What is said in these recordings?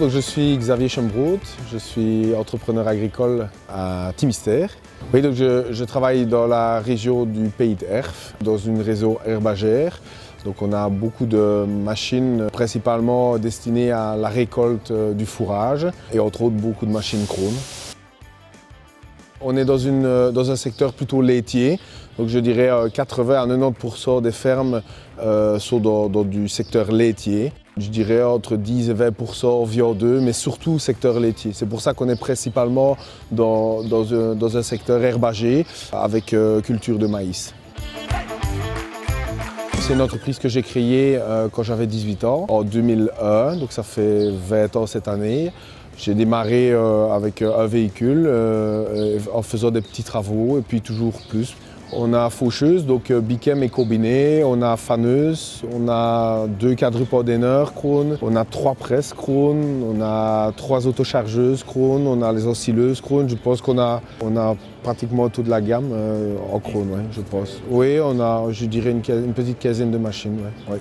Donc je suis Xavier Schembrood, je suis entrepreneur agricole à Thimister. Oui, donc je travaille dans la région du Pays d'Erf, dans une réseau herbagère. Donc on a beaucoup de machines principalement destinées à la récolte du fourrage et entre autres beaucoup de machines Krone. On est dans un secteur plutôt laitier, donc je dirais 80 à 90% des fermes sont dans du secteur laitier. Je dirais entre 10 et 20% viandeux, mais surtout secteur laitier. C'est pour ça qu'on est principalement dans un secteur herbager avec culture de maïs. C'est une entreprise que j'ai créée quand j'avais 18 ans, en 2001, donc ça fait 20 ans cette année. J'ai démarré avec un véhicule en faisant des petits travaux et puis toujours plus. On a faucheuse, donc Bichem et combiné, on a faneuse, on a 2 quadrupordaineurs Krone, on a 3 presses Krone, on a 3 autochargeuses Krone, on a les oscilleuses Krone. Je pense qu'on a pratiquement toute la gamme en Krone, ouais, je pense. Oui, on a, je dirais, une petite quinzaine de machines. Ouais, ouais.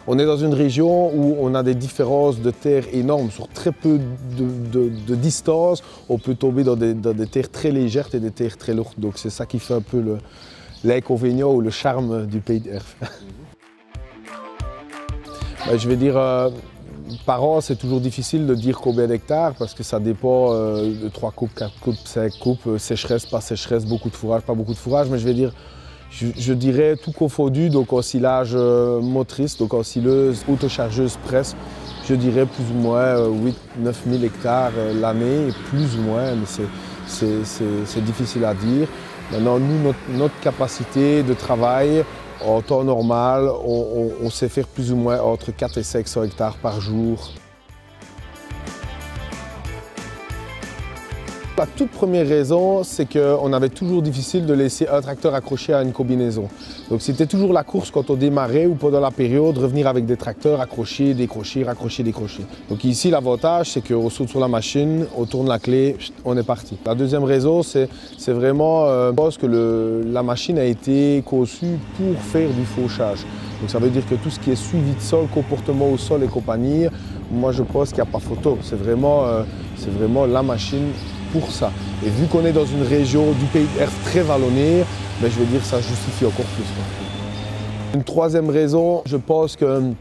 On est dans une région où on a des différences de terre énormes. Sur très peu de distance, on peut tomber dans des terres très légères et des terres très lourdes. Donc c'est ça qui fait un peu l'inconvénient ou le charme du Pays d'Erf. Je vais dire, par an, c'est toujours difficile de dire combien d'hectares parce que ça dépend de 3 coupes, 4 coupes, 5 coupes, sécheresse, pas sécheresse, beaucoup de fourrage, pas beaucoup de fourrage. Mais je vais dire, je dirais tout confondu, donc ensilage motrice, donc ensileuse, autochargeuse, presse, je dirais plus ou moins 8 9 000 hectares l'année, plus ou moins, mais c'est difficile à dire. Maintenant, nous, notre capacité de travail, en temps normal, on sait faire plus ou moins entre 4 et 500 hectares par jour. La toute première raison, c'est qu'on avait toujours difficile de laisser un tracteur accroché à une combinaison. Donc c'était toujours la course quand on démarrait ou pendant la période, revenir avec des tracteurs accrochés, décrochés, raccrochés, décrochés. Donc ici, l'avantage, c'est qu'on saute sur la machine, on tourne la clé, on est parti. La deuxième raison, c'est vraiment, je pense que la machine a été conçue pour faire du fauchage. Donc ça veut dire que tout ce qui est suivi de sol, comportement au sol et compagnie, moi je pense qu'il n'y a pas photo. C'est vraiment la machine pour ça. Et vu qu'on est dans une région du Pays d'Erf très vallonnée, ben, je veux dire ça justifie encore plus. Une troisième raison, je pense que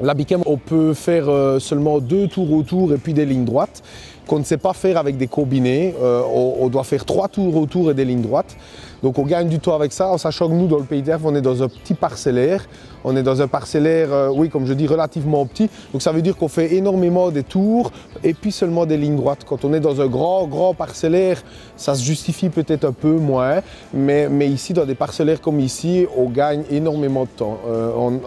la Bichem, on peut faire seulement 2 tours autour et puis des lignes droites, qu'on ne sait pas faire avec des combinés. On doit faire 3 tours autour et des lignes droites. Donc on gagne du temps avec ça, en sachant que nous, dans le Pays d'Erf, on est dans un petit parcellaire. On est dans un parcellaire, oui, comme je dis, relativement petit. Donc ça veut dire qu'on fait énormément des tours et puis seulement des lignes droites. Quand on est dans un grand parcellaire, ça se justifie peut-être un peu moins. Mais ici, dans des parcellaires comme ici, on gagne énormément de temps.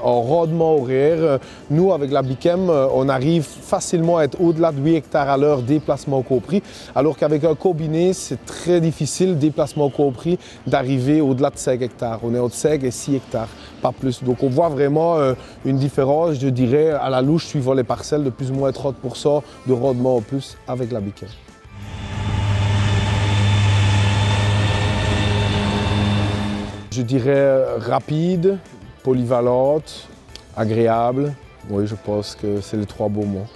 En rendement horaire, nous, avec la Bichem, on arrive facilement à être au-delà de 8 hectares à l'heure, déplacement compris. Alors qu'avec un combiné, c'est très difficile, déplacement compris, d'arriver au-delà de 5 hectares. On est entre 5 et 6 hectares, pas plus. Donc on voit vraiment une différence, je dirais, à la louche, suivant les parcelles, de plus ou moins 30% de rendement en plus avec la Bichem. Je dirais rapide, polyvalente, agréable. Oui, je pense que c'est les 3 beaux mots.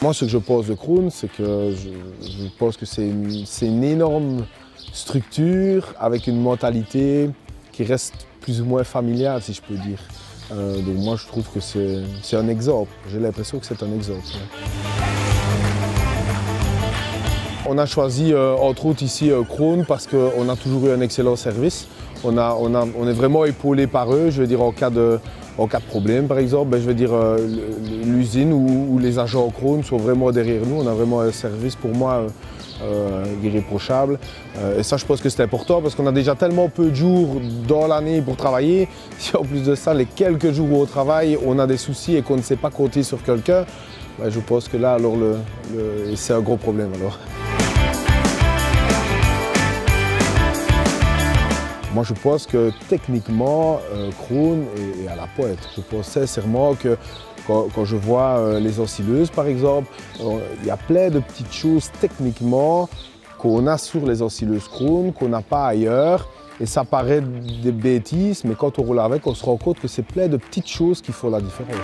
Moi, ce que je pense de Krone, c'est que je pense que c'est une énorme structure avec une mentalité qui reste plus ou moins familiale, si je peux dire. Donc moi, je trouve que c'est un exemple. J'ai l'impression que c'est un exemple. On a choisi, entre autres, ici Krone parce qu'on a toujours eu un excellent service. On est vraiment épaulé par eux, je veux dire, en cas de problème, par exemple, ben, je veux dire, l'usine ou les agents Krone sont vraiment derrière nous. On a vraiment un service, pour moi, irréprochable. Et ça, je pense que c'est important parce qu'on a déjà tellement peu de jours dans l'année pour travailler. Si en plus de ça, les quelques jours où on travaille, on a des soucis et qu'on ne sait pas compter sur quelqu'un, ben, je pense que là, alors, c'est un gros problème. Alors. Moi, je pense que techniquement, Krohn est à la pointe. Je pense sincèrement que quand je vois les oscilleuses, par exemple, il y a plein de petites choses techniquement qu'on a sur les oscilleuses Krohn, qu'on n'a pas ailleurs. Et ça paraît des bêtises, mais quand on roule avec, on se rend compte que c'est plein de petites choses qui font la différence.